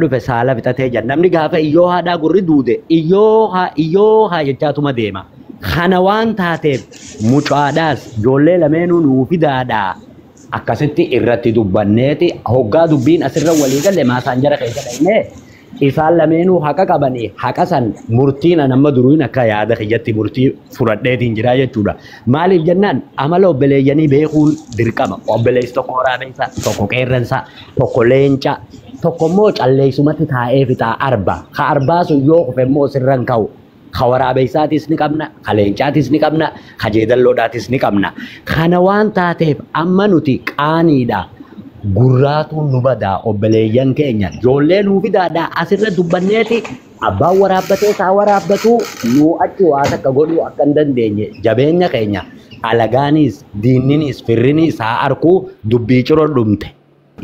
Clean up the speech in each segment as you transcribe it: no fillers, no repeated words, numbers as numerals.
dhufe saala bitatee jira. Namni gaafa iyyoo haadhaa gurri duude iyyoo haa jechaatuma deema. Kana waan taateef mucaadhaas ijoollee lameenuu nuu fidaadhaa. Akkasitti irratti dubbanneeti hoggaa dubbiin asirra walii galle maasaan jara keessa dhaqnee isaan lameenuu haqa qabanii haqa san murtiin nama duruun akka yaada kiyyatti murtii fudhadheetiin jira jechuudha. Maaliif jennaan amala obboleeyyanii beekuun dirqama. Obboleessi tokko waraabessa, tokko qeerransa, tokko leenca, tokko immoo calleessumatti taa'ee fixaa arba. Ka arbaa sun yoo kufe immoo sirran ka'u. Ka waraabessaatis ni qabna, ka leencaatis ni qabna, ka jeedalloodhaatis ni qabna. Kana waan taateef amma nuti qaaniidha. Gurraatu nu badaa obboleeyyan keenya ijoollee nuu fidaadhaa asirra dubbanneeti abbaan waraabbatee isaa waraabbatu nuu achi waa takka godhuu akka hin dandeenye jabeenya keenya alagaanis diinninis firrinis haa arkuu dubbii ciroo dhumte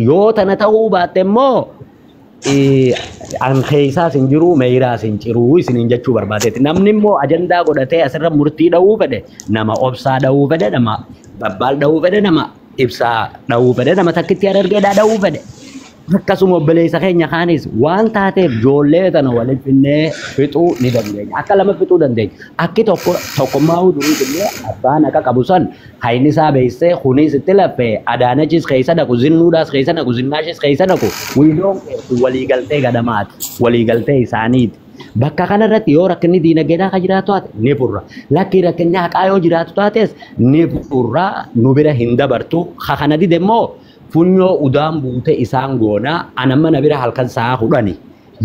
yoo tana ta'uu baatte immoo an keessaas hin jiru meeyiraas hin ciruu isiniin jechuu barbaadeeti namni immoo ajandaa godhatee asirra murtii dha'uu fedhe nama obsaa dha'uu fedhe nama babbaal dha'uu fedhe nama ibsaa dha'uu fedhe nama takkitti adargeedhaa dha'uu fedhe akkasuma obboleessa keenya kaanis waan taateef ijoollee tana waliin finnee fixuu ni dandeenya akka lama fixuu dandeenya akki tokkummaa hudurii illee abbaan akka qabu san hayni isaa beeksee kunis itti laffee adaanachis keessa dhaqu zinnuudhaas keessa dhaqu zinnaashis keessa dhaqu wiidoon waliigaltee gadamaati waliigaltee isaaniiti. Bakka kanarratti yoo rakkinni diinagdeedhaa kan jiraatu taate ni furra. Lakki rakkinni haqaa yoo jiraatu taates ni furra nu bira hin dabartu. Kana dide immoo funyoo udaan buute isaan goonaa anamma na bira halkan sa'a kudhani.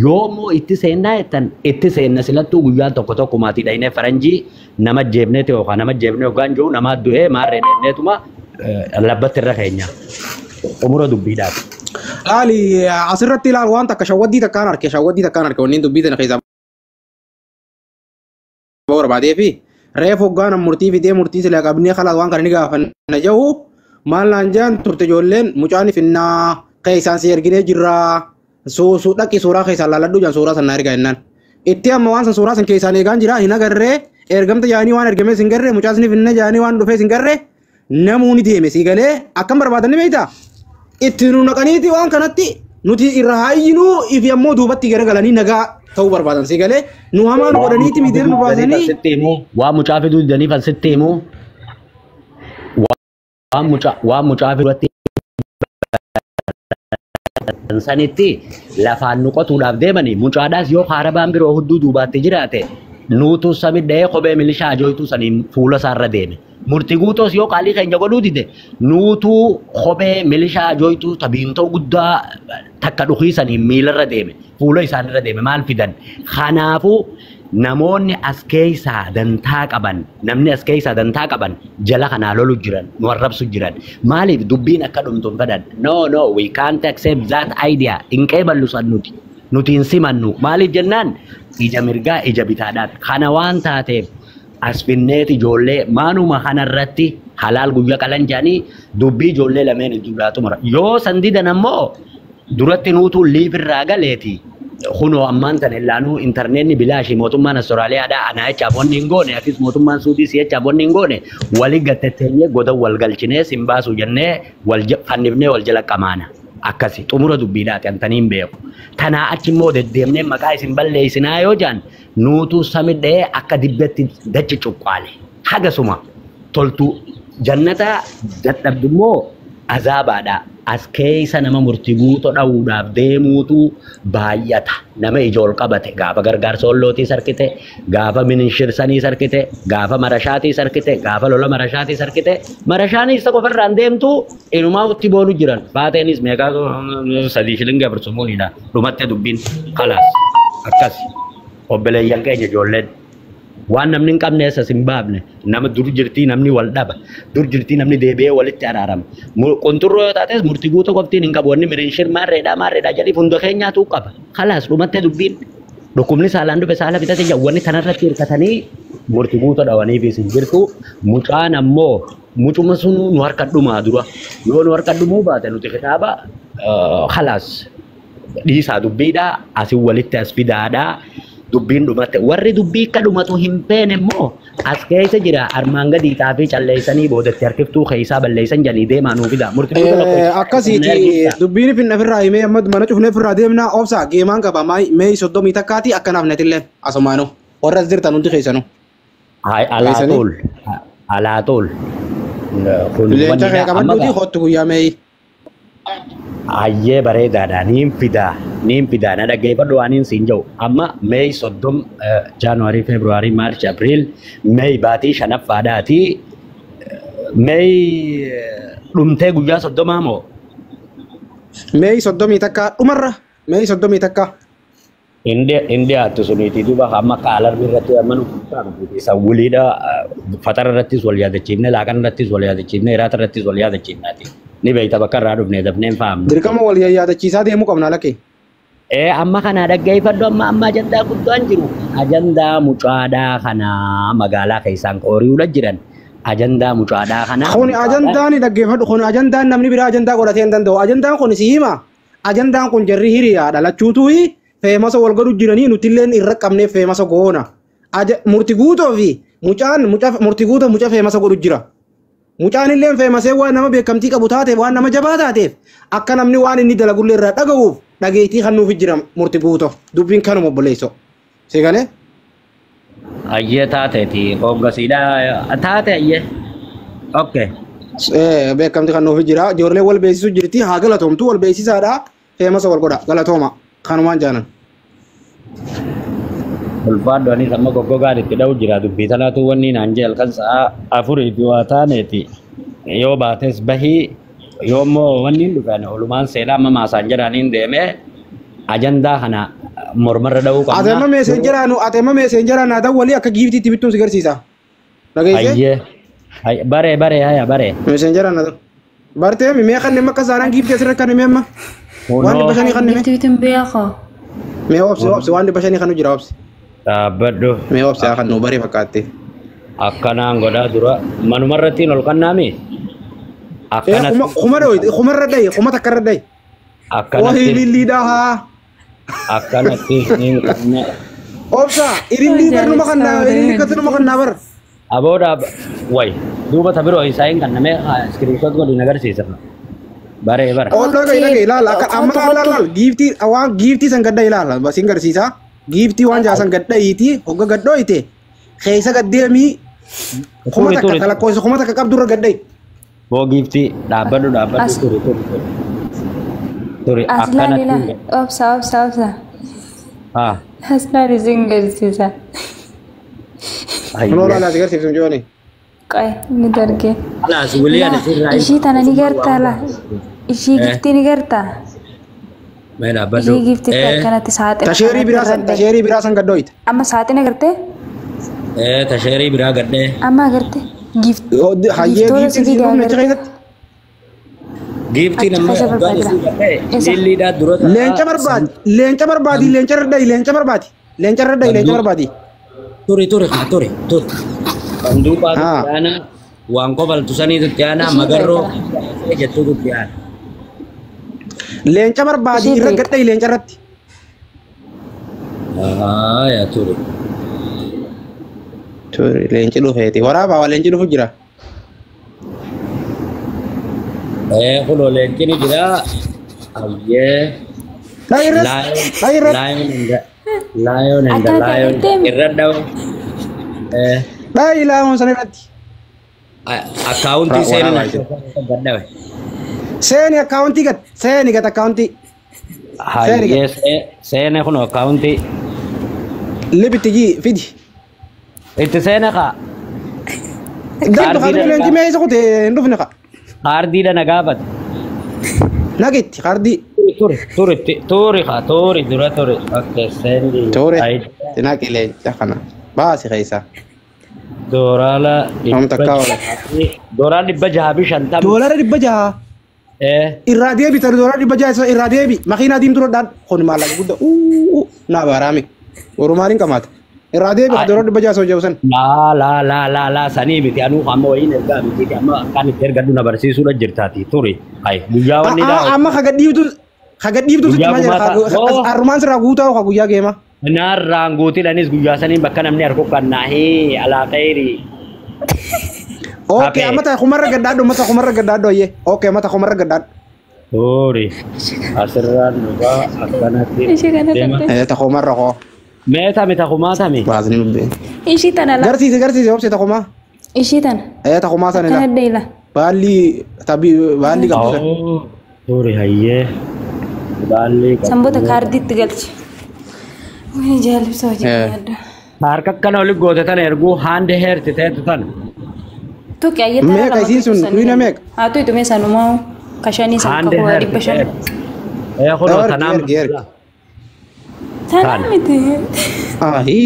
Yoo immoo itti seennaa jettan itti seenna silattuu guyyaan tokko maatii dhahinee faranjii nama jeebneeti yookaan nama jeebnee yookaan jiru nama du'ee maarree dhenneetuma labbatti irra keenya. Umura dubbiidhaati. Ali asirratti ilaal waan takka shawwaddii takkaan harke wanni dubbii tana keessa barbaadee fi reef hoggaan murtii fidee murtii sila qabnee kalaas waan kana ni gaafanna jahu maal naan jaan turte ijoolleen mucaan finnaa keessaan si erginee jirra dhaqi suuraa keessaan laaladhu jaan suuraa sanaa ergaa jennaan itti amma waan san suuraa san keessaan eegaan jira hin agarree ergamta jaanii waan ergamee sin garree mucaan sin finna jaanii waan dhufee sin garree namuu ni deeme si galee akkam barbaadanni beektaa itti nu naqaniiti waan kanatti nuti irra hayyinu ifi ammoo duubatti garagalanii nagaa ta'uu barbaadan si galee nu hamaa nu godhaniiti miidhee nu baasanii waa mucaa fiduu didanii fan sitti himu waan mucaa fiduutti sanitti lafaan nu qotuudhaaf deemanii mucaadhaas yoo haarabaan biroo hudduu duubaatti jiraate nuutu samidhee kophee milishaa ajooytuu saniin fuula isaarra deeme. Murtii guutos yoo qaalii keenya godhuu dide nuutu kophee milishaa ajooytuu tabiintoo guddaa takka dhukiisanii miilarra deeme fuula isaanirra deeme maal fidan. Kanaafuu namoonni as keessaa dantaa qaban namni as keessaa dantaa qaban jala kanaa lolu jiran nu arrabsu jiran maaliif dubbiin akka dhumtuun fedhan no we can't accept that idea hin qeeballu san nuti hin simannu maaliif jennaan ija mirgaa ija bitaadhaan kana waan taateef as finneeti ijoollee maanuma kanarratti halaal guyyaa qalan jedhanii dubbii ijoollee lameen iddootu mara yoo san didan ammoo duratti nuutu liifirraa galeeti kunoo ammaan tan illaanuu intarneetni bilaashii mootummaan Austraaliyaadhaa anaa jecha abonni hin goone akkas mootummaan Suudii si jecha abonni hin goone walii gattetteenyee goda wal galchinee sin baasu jennee fannifnee wal jala qamaana. Akkasi xumura dubbiidhaati antaniin beeku. Tanaa achi immoo deddeemnee maqaa isin balleessinaa yoo jaan nuutu samidhee akka dibbetti dachi cuqqaale. Hagasuma toltu jannata dadhabdu immoo azaabaadha. As keessa nama murtii guutuu dha'uudhaaf deemuutu baay'ata. Nama ijool qabate gaafa gargaarsa hollootii sarkite, gaafa minishirsanii sarkite, gaafa marashaatii sarkite, gaafa lola marashaatii sarkite, marashaanis isa qofarraan deemtu inumaa utti boonu jiran. Baateenis meeqaa 3 shilinga birsumuunidha. Dhumatti dubbiin kalaas akkas obboleeyyan keenya ijoolleen. Waan namni hin qabne eessas hin baafne nama dur jirtii namni wal dhaba dur jirtii namni deebi'ee walitti araarama qunxurroo yoo taates murtii guutuu qoftiin hin qabu wanni mirinshir maarreedhaa jedhii hunda keenyaatu qaba kalaas dhumatti dubbiin dhukkubni saalaan dhufe saala bitate wanni kanarratti hirkatanii murtii guutuu dhawaniifis hin jirtu mucaan ammoo mucuma sun nu harka dhumaa dura yoo nu harka dhumuu baate nuti kitaaba kalaas dhiisaa dubbiidhaa asii walitti as fidaadhaa. Dubbiin dhumatte warri dubbii akka dhumatu hin feene immoo as keessa jira armaan gadii xaafii calleessanii boodatti harkiftuu keessaa balleessan jedhanii deemaa nuu fida. Akkasiiti dubbiin finna firraa himee amma mana cufnee firraa deemnaa obsa geemaan qaba mee 30 takkaati akkanaaf netilleen asumaanu warras jirtan hundi keessanu. Alaatool. Leenca kee qabadhuuti kottu guyyaa mee. Ayyee bareedaadha niin fidaa na dhaggeeffadhu waan hin siin jiru amma Meey 30 Jaanuwaarii Feebruwaarii Maarchi Apiriil Meey baatii shanaffaadhaati Meey dhumtee guyyaa 30 moo Meey 30 takka dhumarra Meey 30 takka Indiyaatti suniiti duuba amma qaalarmi irratti amanu isa wuliidha fatara irrattis wal yaadachiifne laaqana irrattis wal yaadachiifne hiraata irrattis wal yaadachiifnaati. Ni beekta bakka irraa dhufnee dafnee hin fahamne. Dirqama wal yaadachiisaa deemuu qabna lakkee. Amma kana dhaggeeffadhu amma ajandaa guddaan jiru. Ajandaa mucaadhaa kana magaalaa keessaan qooriidha jiran. Ajandaa mucaadhaa kana. Kun ajandaan dhaggeeffadhu kun ajandaan namni biraa ajandaa godhatee hin danda'u. Ajandaan kun si hima. Ajandaan kun jarri hiriyaa dhalachuutu feemasa wal godhu jiranii nuti illee irra qabnee feemasa goona. Murti guutoo fi murti guutoo mucaa feemasa godhu jira. Mucaan illee feemasee waan nama beekamtii qabu taateef waan nama jabaa taateef akka namni waan inni dalagullee irraa dhaga'uuf dhageetii kan nuuf jira murti guutoo dubbiin kanuma obboleessoo. Seegalee? Ayyee taateeti hoggasiidha taate ayyee. Okay. Beekamtii kan nuuf jira ijoollee wal beeksisuu jirti haa galatoomtu wal beeksisaadha feemasa wal godha galatooma kanumaan jaanan. Ulfaadhu anis amma goggogaan itti dha'u jira dubbii tanaatu wanni naan jee halkan sa'a afuriifi waa taaneeti yoo baates bahii yoo immoo wanni hin dhufan olumaan seenaa amma maasaan jedhaniin deemee ajandaa kana mormarra dha'uu qabna. Ateema meeseenjeraan haa ta'u walii akka giiftiitti bittuun si garsiisa. Ayyee baree haya baree. Meeseenjeraan haa ta'u. Bartee mee kan nama akka saanaan giiftii asirra kan himee amma. Waan dhibba shanii kan himee. Giiftiin beekaa. Mee obsi waan dhibba shanii kan nu jira obsi. Dhaabbadhu. Mee obsi kan nu baree fakkaatte. Akkanaan godhaa dura manumarrattiin ol kannaami. Kumarra dhayi kuma takkarra dhayi. Wahii lilliidhaa haa. Akkanatti hin qabne. Obsa ilillii barnuma kannaa ilillii katuma kannaa bar. Abooda way duuba tabiroo isaa hin kanname iskiriipshoot godhin agarsiisirra. Baree bara. Dhagee ilaala akka amma ilaala giiftii waan giiftii san gadda ilaala basiin garsiisa. Giiftii waan jaasan gadda'iiti hogga gaddooyite keessa gaddeemii kuma takka kalakkoisa kuma takka qabdurra gadda'i. Boo giiftii dhaabbadhu turi akkanatti. Obsa. Aslaan isin garsiisa. Kunoo laalaa si garsiiftu jooni. Qoy ni dargee. Alaas wuliyaan isirraa. Ishii tana ni gartaa laa. Ishii giiftii ni gartaa. Mee dhaabbadhu. Ishii giiftii akkanatti saaxina. Tasheerii biraa san gaddooyite. Amma saaxina gartee? Tasheerii biraa gaddee. Amma agartee? Hayyee giiftii si dhufu necha keessatti. Giiftii nama abbaan isii gaddee lilliidhaa dura. Leenca barbaadi leenca barbaadi. Turi. Banduuqaa Duttiyaana waan qofaltu sanii Duttiyaana magarroo jettuu Duttiyaana. Leenca barbaadi irra gadha'i leenca irratti. Yaa turi. Leenci dhufeeti waraabaa waa leenci dhufu jira. Kunoo leenci ni jira. Ayyee. Lion and the lion irra dhawu. Dhayi laayoon san irratti. Akkaawuntii seenaa gadhawe. Seeni akkaawuntii gat akkaawuntii. Hayyee seene kun akkaawuntii. Libitti fidi. Itti seene kaa. Kaardii leenci mee isa kutee hin dhufne kaa. Kaardiidha na gaafate. Nagitti kaardii. Turi dura turi. Okay seeni. Turi. Tinaqi leenca kana. Baasi keessa. Doorala. Doorala 650. Doorala 600. Irraa deebi tari doorala 600 irraa deebi. Makiinaa diimtuudhaan kun maallaqa guddaa. Naa baaraami. Oromaatiin qamaata. Irraa deebi doorala 600 hojii san. Laa sanii miti anuu amma wayiin ergaa miti amma kan itti ergadhu na barsiisuudha jirtaati turi. Guyyaa wanni amma kagadhiiftu sitti maal jedha. Arrumaan sirraa guutaa guyyaa geema. Narraan guutiidhaanis guyyaa sanii bakka namni harku kannaahi alaa qeerii. Oke, mata kumarra gaddaadho, mata kumarra gaddaadho ye. Oke, mata kumarra gaddaadho. Hoori asirraan dhugaa akkanatti. Ishee kana dhabde. Ta kumarra ko. Meeta mita kumaatami. Baasni dubbe. Ishee tana la. Garsiise obse ta kuma. Ishee tana. Ta kuma sana Kana la. deela. Baalli tabi baalli qabdu. Hoori hayyee. Baalli qabdu. Sanboota kaardiitti galchi. Wani jaalibsa hojii yaadda. Harka akkana oli goote tana erguu haande heerti ta'etu tana. Tokko ayyaata Meeqa isiin sun wiina meeqa? Haa tu itume sanumaa kashanii san Haande qabu heerti dhibba shan. ta'e. Kunoo tanaan. Tanaa miti. Ahi.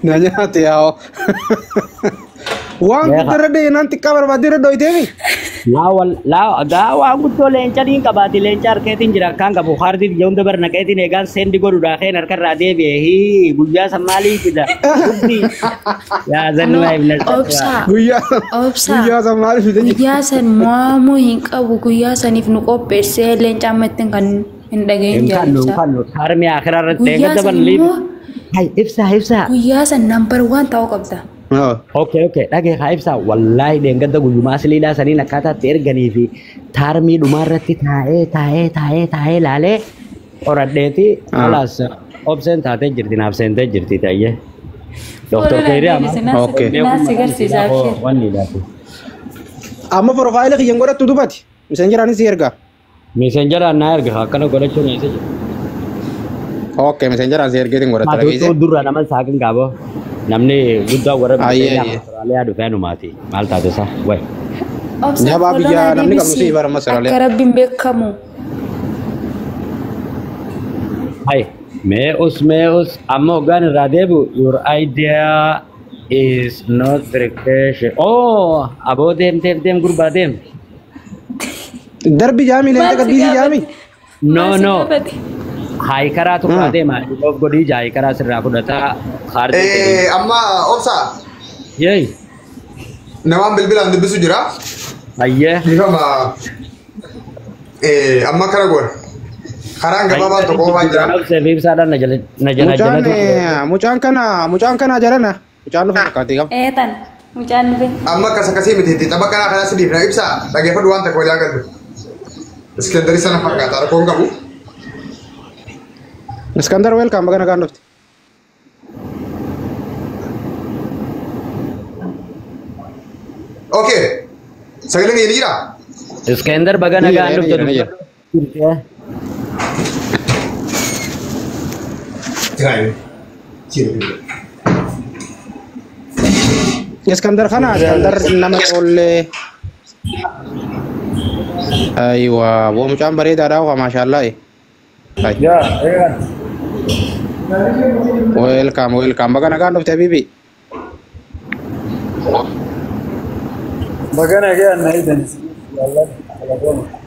Na nyaate yaa'o. Waan guddaa dee nanti kabar baadira dhoyteemi. Gaa waan guddoo leenca niin qabaati leenca harkeetiin jira akkaan qabu haardiif jehuun dabar naqeetiin eegaan seendi godhuudhaa keen harkarraa deebi'ee guyyaa san maalii fida guddi yaa zannuma ibna Obsaa. Guyyaa Obsaa. guyyaa san maaliif fide? Guyyaa san mo'amuu hin qabu guyyaa saniif nu qopheessee leenca ammattiin kan hin dhageenye jaalibsa. harmi akiraa irratti Guyyaa eeggadda san balliif immoo ibsaa guyyaa san nambar waan ta'uu qabda. okay dhagee haa ibsaa wallaahi dheengadda guyyumaa siliilaa saniin akkaataatti erganii fi taarmii dhumaarratti taa'ee laalee qoradheeti kalaas obseen taatee jirti naaf seentee jirti ta'ee Dr. Keeriyaa Okay. Naasi garsiisaa fi wanni laatu Amma profaayila kiyyan godhattu dubati. Messengeraanis si erga. messengeraan naa erga akkana godhachuun eessa jira Okay, messengeraan si ergeetiin godhatta Matuutu dhageesse. durra nama saakin qaabo namni guddaa warra Ayyee, biyya ayyee. Austraaliyaa dhufee numaati maal taate isaa way Nyabaa biyya namni qabnu si bara masaraalee. akka rabbiin beekamu. hay mee us amma hoggaan irraa deebu your idea is not vacation oh aboo deem gurbaa deem Darbi jaami leenca gaddiisi jaami. no hay karaa tuqqaa deema of godhii jaa karaa sirraa fudhataa haardii amma obsa yeey namaan bilbilaan dubbisu jira. hayyee Ifama amma kana goona. Karaan gabaabaan tokko waan jira. ibsaadhaan na jala Mucaan kana jarana. Mucaan dhufa fakkaatee qaba. Eetan mucaan dhufe. Amma akkas akkasii miti tapha kanaa kanaa sidiif na ibsa dhageeffadhu waan takka walii agarru. Iskendarii sana fakkaata rakkoon qabu. Iskandar welcome bagana kan dhufte. Okay. Sagaleen ni jira. Iskender baga nagaan Ni dhufte jira. Iskandar kana Iskandar nama ijoollee. Aywa, wo mucaan bareedaadha waa maashaallah. Welcome bagana kan dhufte bibi. Bagana gaya na idan.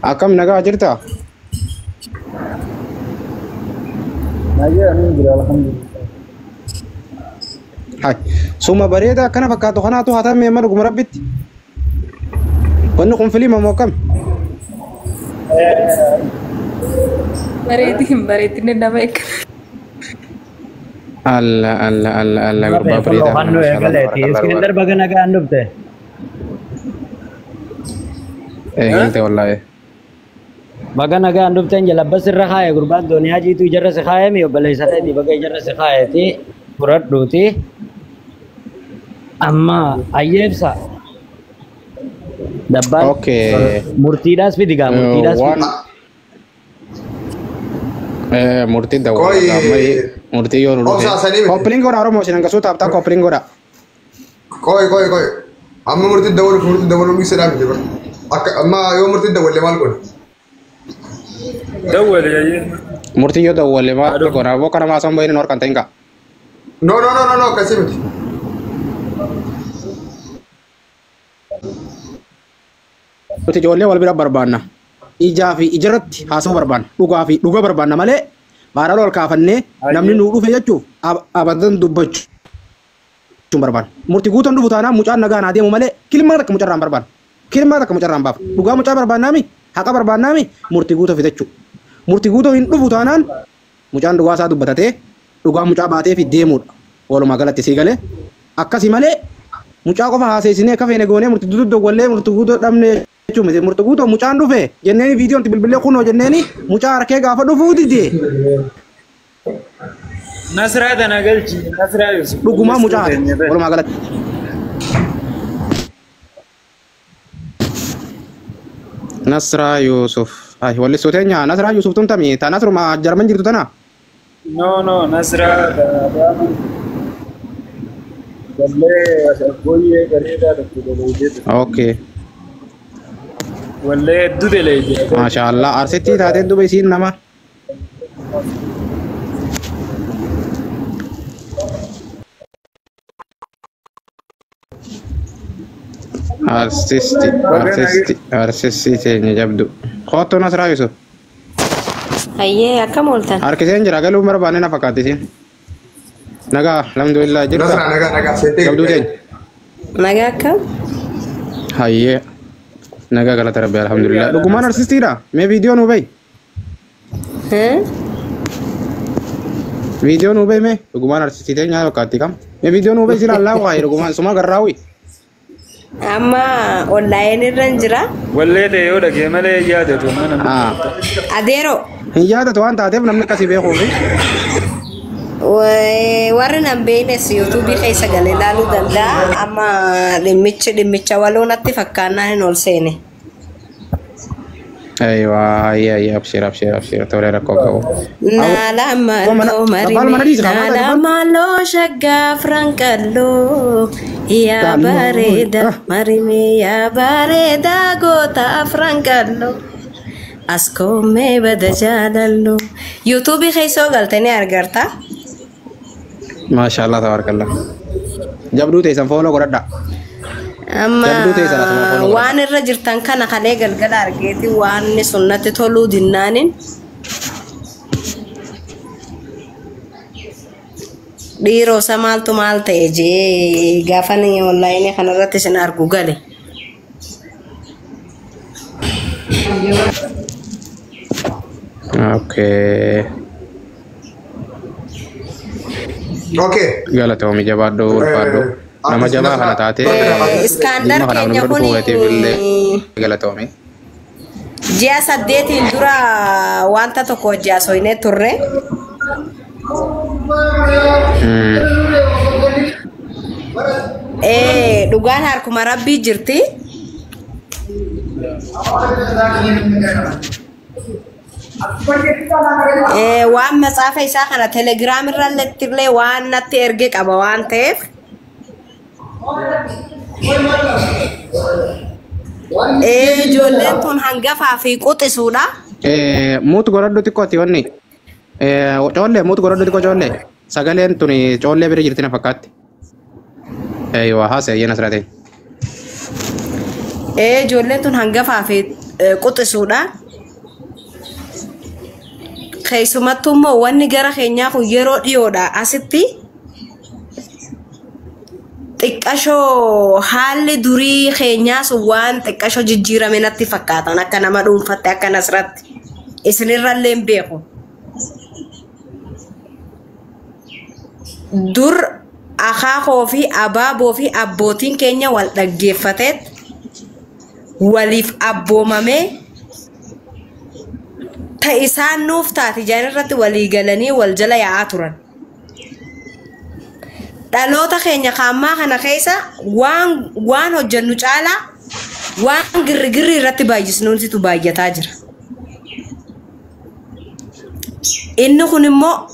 Akkam nagaa jirta? Nagaya ni jira alhamdulillah. Hai, suma bareeda akkana fakkaatu kanaatu hatamee mana guma rabbitti. Wanni kun filiima moo kam? Bareedinni nama eeggata. Allah gurbaa bareedaa. Hannu eegaleeti. Iskender baga nagaan dhufte. Eegalte wallahi. Baga nagaan dhufteen jalabbas irra kaaye gurbaan dooniyaa jiitu ijarra si kaayemi obboleessa ta'eeti baga ijarra si kaayeeti fudhadhuuti. Amma ayyeebsa. Dabbaan Okay. murtiidhaas fidi gaa murtiidhaas fidi. Murtii dah. Koi. Murtii yoo nulu. Obsa sanii miti. Kopling godha Oromoo sinan gasuu taaptaa kopling godha. Koi. Amma murtii dabaluu miisadhaa miti bara. Amma yoo murtii daballe maal godha? Dawwal yayin. Murtii yoo dawwalle maal godha? Boo kana maasan bayin horkan ta'inka. No, akkasii miti. Nuti ijoollee wal bira barbaanna. Ijaa fi ijarratti haasa'uu barbaanna. Dhugaa fi dhuga barbaanna malee baara ol kaafannee namni nuu dhufe jechuuf abadan dubbachuun barbaanna. Murtii guutuun dhufu taanaan mucaan nagaan haa deemu malee kilmaa takka mucarraan barbaanna. Kilmaa takka mucarraan baaf. Dhugaa mucaa barbaannaami haqa barbaannaami murtii guutuu fitachuu. Murtii guutuu hin dhufu taanaan mucaan dhugaa isaa dubbatatee dhugaa mucaa baatee fi deemuudha. Walumaa galatti sii galee akkasii malee mucaa qofa haaseessinee akka feene goonee murtii duddoo wallee murtii guutoo dhabne jechuun murtii guutoo mucaan dhufe jenneeni viidiyoon bilbilee kunoo jenneeni mucaa harkee gaafa dhufuu didee. Nasraa tana galchi Nasraa Yusuf. Dhugumaa mucaa walumaa galatti. Nasraa Yusuf. Ay walli sootenya Nasraa Yusuf tun tamii ta Nasruma Jarman jirtu tana. No Nasraa wallee booyyee bareedaa tokko dalageetu. Okay. Wallee hedduu dalagee. Maashaallah arsitti taatee duba isiin nama. Arsisti teenya jabdu. Kottu Nasraa Yusuf. Ayyee akkam ooltan? Harkiseen jira galuu barbaanne na fakkaatti isiin. Nagaa alhamdulillah jirta. Nagaa Jabduu teenya. Nagaa akkam? Hayyee. Nagaa galata rabbi alhamdulillah. Dhugumaan arsistiidha. Mee viidiyoo nuu ba'i. Viidiyoo nuu ba'i mee dhugumaan arsistii teenya fakkaatti kam. Mee viidiyoo nuu ba'i sila allaa waa'ee dhugumaan suma garraawwi. Amma online irra jira. Wallee ta'e yoo dhagee malee yaadatu mana. Adeero. Hin yaadatu waan taateef namni akkasii beekuufi. Warri nan beeknes YouTube keessa galee ilaaluu danda'a. Amma dhimmicha waloo natti fakkaannaan hin ol seene. Aywa abshir tole rakkoo qabu. Nala malo shagga frankallo ya bareda marime ya bareda gota frankallo askome bada jalallo. YouTube keessa galtanii argarta. Maashaallah tabarakallah. Jabduu teessan fooloo godhadha. Amma waan irra jirtan kana kalee galgala argeeti waan sunnatti toluu dinnaanin dhiiroo isa maaltu maal ta'e jee gaafan online kanarratti isin argu gale. Okay. Galatoomi jabaadhu ulfaadhu. Nama jabaa kana taate Iskandar keenya kuni galatoomi. Ji'a 8 dura wanta tokko hojjaasoyne turre. Dhugaan harkuma rabbii jirti. Waan matsaafa isaa kana Telegram irra lettirlee waan natti erge qaba waan ta'eef ijoolleen tun hangafaa fi quxisuudha. Muutu godhadhu xiqqooti wanni. Coollee muutu godhadhu xiqqoo coollee. Sagaleen tun coollee bira jirti na fakkaatti. Waa haasa'e Nasraa ta'e. Ijoolleen tun hangafaa fi quxisuudha. Keessumattuu immoo wanni gara keenyaa kun yeroo dhiyoodha asitti xiqqashoo haalli durii keenyaa sun waan xiqqashoo jijjiirame natti fakkaatan akka nama dhuunfatte akka Nasratti isinirrallee hin beeku. Dur akaakoo fi abaaboo fi abbootiin keenya wal dhaggeeffateet waliif abboomamee ta isaan nuuf taati jaan irratti walii galanii wal jala yaa'aa turan. Dhaloota keenya kaammaa kana keessa waan hojjennu caalaa waan girrigirri irratti baay'isnuutu baay'ataa jira. Inni kun immoo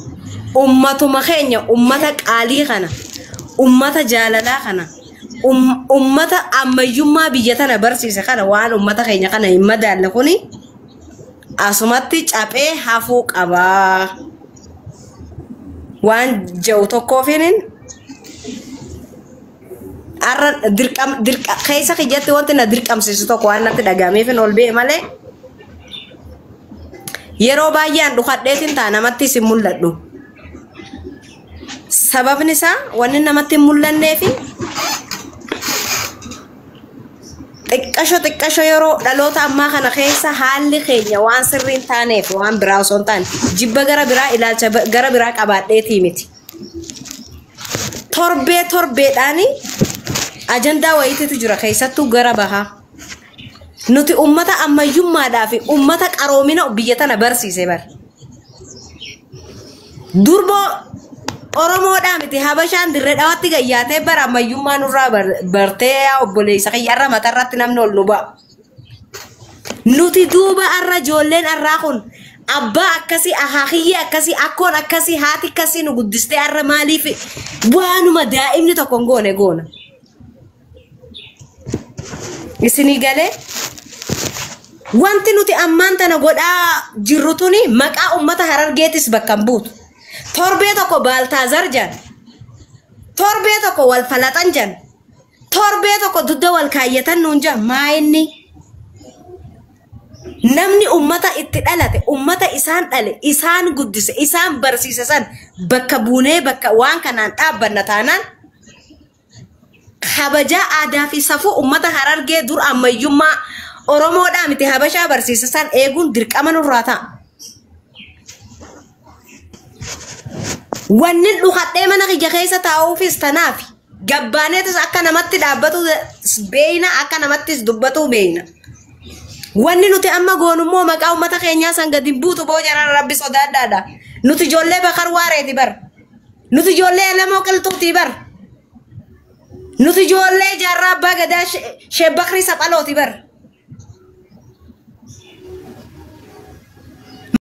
ummatuma keenya ummata qaalii kana ummata jaalalaa kana ummata ammayyummaa biyya tana barsiise kana waan ummata keenya kana hin madaalle kuni asumatti caphee hafuu qabaa. Waan ja'u tokkoofiin arra dirqam keessa kijatti wanti na dirqamsiisu tokko waan natti dhagameef ol bee malee yeroo baay'een dhukadheetiin taa namatti isin mul'adhu. Sababni isaa wanni namatti hin mul'anneefi xiqqasho yeroo dhaloota ammaa kana keessa haalli keenya waan sirriin taaneef waan biraa osoo hin taane jibba gara biraa ilaalcha gara biraa qabaadheetii miti. Torbeedhaani ajandaa wayitiitu jira keessattuu gara bahaa. Nuti ummata ammayyummaadhaa fi ummata qaroomina biyya tana barsiise bar. Durboo Oromoodhaa miti Habashaan dirree dhawaatti gayyaatee bara ammayyummaa nurraa bartee obboleessa kiyyarra matarratti namni ol nu ba'a. Nuti duuba arra ijoolleen arraa kun abbaa akkasii ahaahiyyee akkasii akkoon akkasii haati akkasii nu guddistee arra maaliif waanuma daa'imni tokko hin goone goona. Isinii galee wanti nuti ammaan tana godhaa jirru tuni maqaa ummata Harargeetis bakka hin buutu. Torbee tokko Baaltaazar jan, torbee tokko wal falaxan jan, torbee tokko dudda wal kaayyatan nuun jan maa inni? Namni ummata itti dhalate, ummata isaan dhale, isaan guddise, isaan barsiise san bakka buunee bakka waan kanaan dhaabbanna taanaan kabajaa aadaa fi safuu ummata Harargee dur ammayyummaa Oromoodhaa miti Habashaa barsiise san eeguun dirqama nurraa ta'a. Wanni dhuhadhee mana kiyya keessa taa'uufis tanaafi gabbaaneetis akka namatti dhaabbatu beeyna akka namattis dubbatu beeyna. Wanni nuti amma goonummoo maqaa ummata keenyaa san gadi buutu boojaraan rabbi sodaadhaadha. Nuti ijoollee Bakar Waareeti bar. Nuti ijoollee Lamoo Qilxuutii bar. Nuti ijoollee Jaarraa Abbaa Gadaa Sheek Bakrii Saphalooti bar.